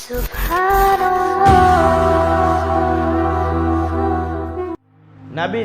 Nabi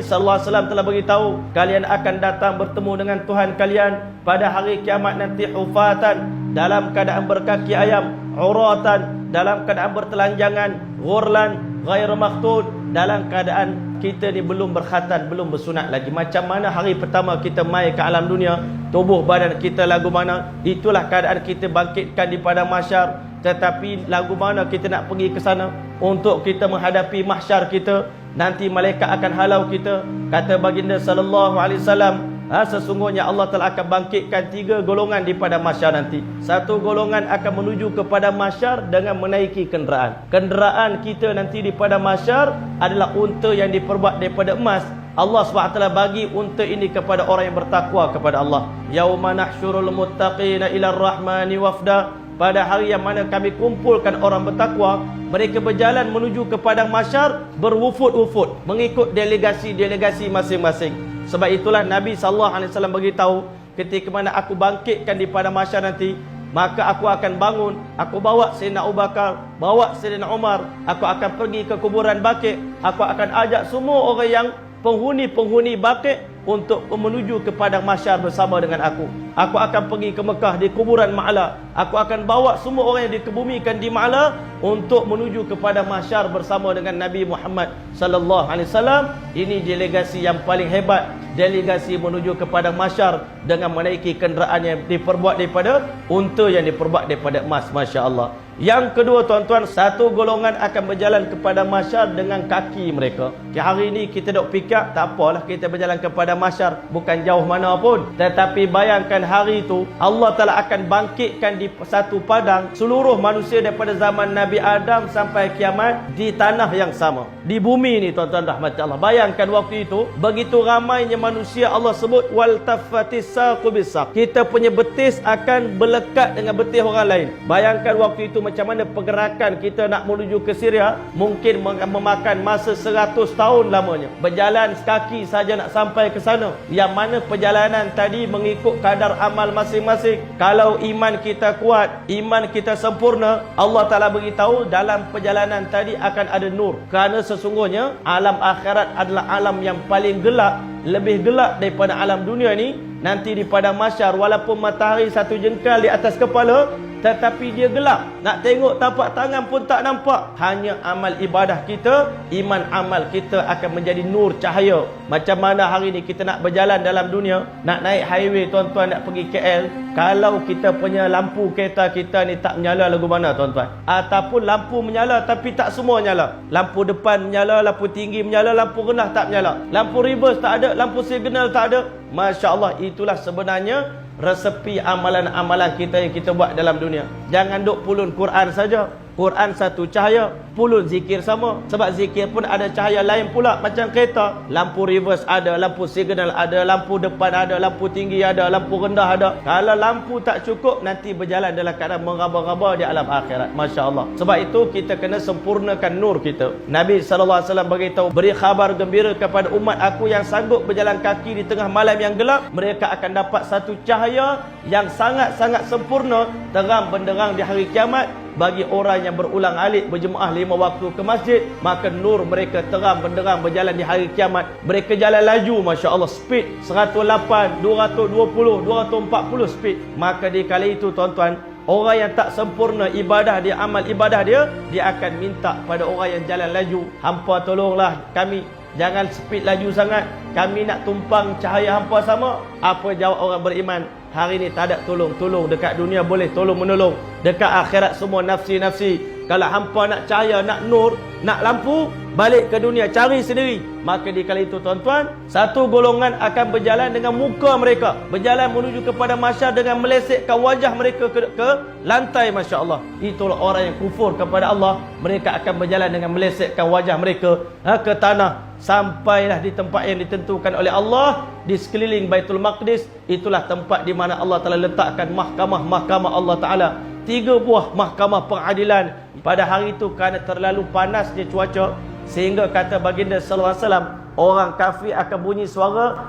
SAW telah beritahu, kalian akan datang bertemu dengan Tuhan kalian pada hari kiamat nanti hufatan, dalam keadaan berkaki ayam, uratan, dalam keadaan bertelanjangan, ghurlan, ghair maktud, dalam keadaan kita ni belum berkhatan, belum bersunat lagi. Macam mana hari pertama kita mai ke alam dunia, tubuh badan kita lagu mana, itulah keadaan kita bangkitkan di padang mahsyar. Tetapi lagu mana kita nak pergi ke sana untuk kita menghadapi mahsyar kita, nanti malaikat akan halau kita. Kata baginda sallallahu alaihi wasallam, sesungguhnya Allah telah akan bangkitkan 3 golongan di padang mahsyar nanti. Satu golongan akan menuju kepada mahsyar dengan menaiki kenderaan. Kenderaan kita nanti di padang mahsyar adalah unta yang diperbuat daripada emas. Allah SWT bagi unta ini kepada orang yang bertakwa kepada Allah. Yauma nahsyurul muttaqina ila rahmani wafda. Pada hari yang mana kami kumpulkan orang bertakwa, mereka berjalan menuju ke padang mahsyar berwufud-wufud, mengikut delegasi-delegasi masing-masing. Sebab itulah Nabi SAW beritahu, ketika mana aku bangkitkan di padang mahsyar nanti, maka aku akan bangun, aku bawa Sayyidina Abu Bakar, bawa Sayyidina Umar, aku akan pergi ke kuburan Baqi', aku akan ajak semua orang yang penghuni-penghuni Baqi' untuk menuju ke padang mahsyar bersama dengan aku. Aku akan pergi ke Mekah di kuburan Ma'la. Aku akan bawa semua orang yang dikebumikan di Ma'la untuk menuju ke padang mahsyar bersama dengan Nabi Muhammad sallallahu alaihi wasallam. Ini delegasi yang paling hebat, delegasi menuju ke padang mahsyar dengan menaiki kenderaan yang diperbuat daripada unta yang diperbuat daripada emas. Masya-Allah. Yang kedua tuan-tuan, satu golongan akan berjalan kepada mahsyar dengan kaki mereka. Hari ini kita dok fikir, tak apalah kita berjalan kepada mahsyar, bukan jauh mana pun. Tetapi bayangkan hari itu Allah Ta'ala akan bangkitkan di satu padang seluruh manusia daripada zaman Nabi Adam sampai kiamat di tanah yang sama, di bumi ni tuan-tuan rahmat Allah. Bayangkan waktu itu begitu ramainya manusia, Allah sebut wal taffatis saqu bisaq. Kita punya betis akan berlekat dengan betis orang lain. Bayangkan waktu itu macam mana pergerakan kita nak menuju ke Syria, mungkin memakan masa 100 tahun lamanya. Berjalan kaki saja nak sampai ke sana. Yang mana perjalanan tadi mengikut kadar amal masing-masing. Kalau iman kita kuat, iman kita sempurna, Allah Ta'ala beritahu dalam perjalanan tadi akan ada nur. Kerana sesungguhnya alam akhirat adalah alam yang paling gelap, lebih gelap daripada alam dunia ni. Nanti di padang mahsyar, walaupun matahari satu jengkal di atas kepala, tetapi dia gelap. Nak tengok tapak tangan pun tak nampak. Hanya amal ibadah kita, iman amal kita akan menjadi nur cahaya. Macam mana hari ni kita nak berjalan dalam dunia, nak naik highway tuan-tuan, nak pergi KL, kalau kita punya lampu kereta kita ni tak menyala lagu mana tuan-tuan? Ataupun lampu menyala tapi tak semua nyala. Lampu depan menyala, lampu tinggi menyala, lampu rendah tak menyala. Lampu reverse tak ada, lampu signal tak ada. Masya Allah, itulah sebenarnya resepi amalan-amalan kita yang kita buat dalam dunia. Jangan duk pulun Quran saja. Quran satu cahaya, pulun zikir sama. Sebab zikir pun ada cahaya lain pula macam kereta. Lampu reverse ada, lampu signal ada, lampu depan ada, lampu tinggi ada, lampu rendah ada. Kalau lampu tak cukup, nanti berjalan dalam keadaan meraba-raba di alam akhirat. Masya Allah. Sebab itu kita kena sempurnakan nur kita. Nabi SAW beritahu, beri khabar gembira kepada umat aku yang sanggup berjalan kaki di tengah malam yang gelap. Mereka akan dapat satu cahaya yang sangat-sangat sempurna, terang benderang di hari kiamat. Bagi orang yang berulang alik berjemaah 5 waktu ke masjid, maka nur mereka terang benderang berjalan di hari kiamat. Mereka jalan laju, Masya Allah, speed 108, 220, 240 speed. Maka di kali itu tuan-tuan, orang yang tak sempurna ibadah dia, amal ibadah dia, dia akan minta pada orang yang jalan laju, hampa tolonglah kami, jangan speed laju sangat, kami nak tumpang cahaya hampa sama. Apa jawab orang beriman? Hari ni tak ada tolong-tolong. Dekat dunia boleh tolong-menolong, dekat akhirat semua nafsi-nafsi. Kalau hampa nak cahaya, nak nur, nak lampu, balik ke dunia, cari sendiri. Maka di kali itu tuan-tuan, satu golongan akan berjalan dengan muka mereka, berjalan menuju kepada mahsyar dengan melesekkan wajah mereka ke lantai. Masya Allah. Itulah orang yang kufur kepada Allah. Mereka akan berjalan dengan melesekkan wajah mereka ke tanah. Sampailah di tempat yang ditentukan oleh Allah, di sekeliling Baitul Maqdis. Itulah tempat di mana Allah telah letakkan mahkamah-mahkamah Allah Ta'ala. 3 buah mahkamah pengadilan. Pada hari itu kerana terlalu panasnya cuaca, sehingga kata baginda sallallahu alaihi wasallam, orang kafir akan bunyi suara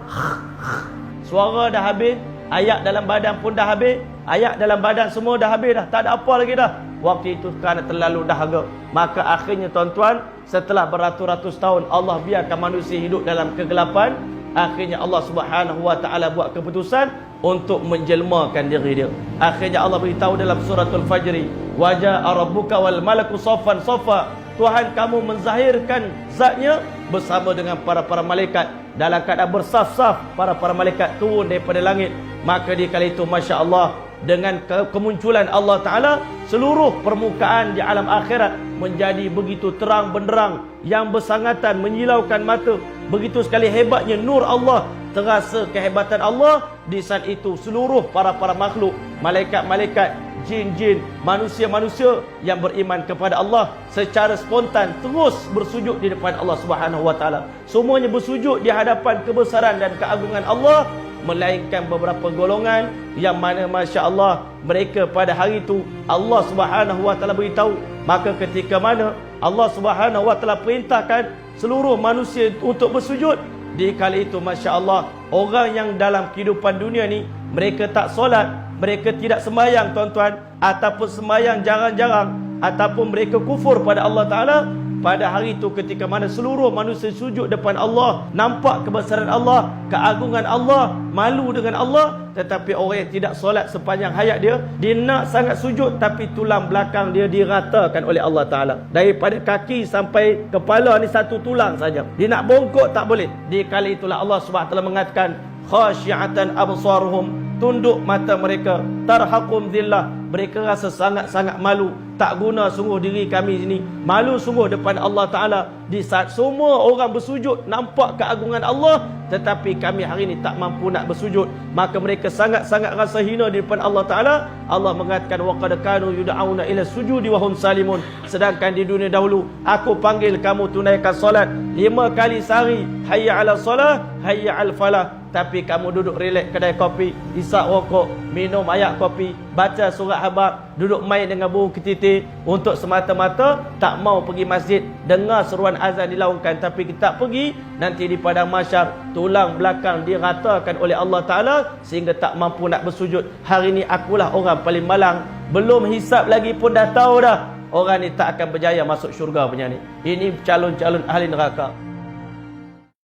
dah habis, Ayak dalam badan pun dah habis. Ayak dalam badan semua dah habis dah. Tak ada apa lagi dah. Waktu itu kerana terlalu dahaga. Maka akhirnya tuan-tuan, setelah beratus-ratus tahun Allah biarkan manusia hidup dalam kegelapan. Akhirnya Allah Subhanahu wa taala buat keputusan untuk menjelmakan diri dia. Akhirnya Allah beritahu dalam suratul Fajr, "Wa jaa rabbuka wal malaku saffan saffa." Tuhan kamu menzahirkan zatnya bersama dengan para malaikat dalam keadaan bersaf-saf. Para malaikat turun daripada langit. Maka di kala itu masya-Allah, dengan kemunculan Allah Ta'ala, seluruh permukaan di alam akhirat menjadi begitu terang benderang, yang bersangatan menyilaukan mata. Begitu sekali hebatnya nur Allah, terasa kehebatan Allah. Di saat itu seluruh para makhluk, malaikat-malaikat, jin-jin, manusia-manusia yang beriman kepada Allah secara spontan terus bersujud di depan Allah Subhanahu wa taala. Semuanya bersujud di hadapan kebesaran dan keagungan Allah, melainkan beberapa golongan yang mana masya-Allah mereka pada hari itu Allah Subhanahu wa taala beritahu. Maka ketika mana Allah Subhanahu wa taala perintahkan seluruh manusia untuk bersujud, di kala itu masya-Allah orang yang dalam kehidupan dunia ni mereka tak solat, mereka tidak sembahyang tuan-tuan, ataupun sembahyang jarang-jarang, ataupun mereka kufur pada Allah Ta'ala. Pada hari itu ketika mana seluruh manusia sujud depan Allah, nampak kebesaran Allah, keagungan Allah, malu dengan Allah. Tetapi orang yang tidak solat sepanjang hayat dia, dia nak sangat sujud, tapi tulang belakang dia diratakan oleh Allah Ta'ala. Daripada kaki sampai kepala ni satu tulang saja. Dia nak bongkok tak boleh. Di kali itulah Allah SWT mengatakan, khasyi'atan absaruhum, tunduk mata mereka, tarhaqum dhillah, mereka rasa sangat-sangat malu. Tak guna sungguh diri kami ini, malu sungguh depan Allah Ta'ala. Di saat semua orang bersujud, nampak keagungan Allah, tetapi kami hari ini tak mampu nak bersujud. Maka mereka sangat-sangat rasa hina di depan Allah Ta'ala. Allah mengatakan, وَقَدْ كَانُوا يُدْعَوْنَ إِلَى السُّجُودِ وَهُمْ سَالِمُونَ. Sedangkan di dunia dahulu, aku panggil kamu tunaikan solat 5 kali sehari, hayya ala solah, hayya al falah. Tapi kamu duduk relax kedai kopi, isap rokok, minum ayak kopi, baca surat khabar, duduk main dengan burung ketitir, untuk semata-mata tak mau pergi masjid, dengar seruan azan dilaungkan tapi kita tak pergi. Nanti di padang mahsyar, tulang belakang diratakan oleh Allah Ta'ala sehingga tak mampu nak bersujud. Hari ini akulah orang paling malang, belum hisap lagi pun dah tahu dah orang ni tak akan berjaya masuk syurga punya ni. Ini calon-calon ahli neraka.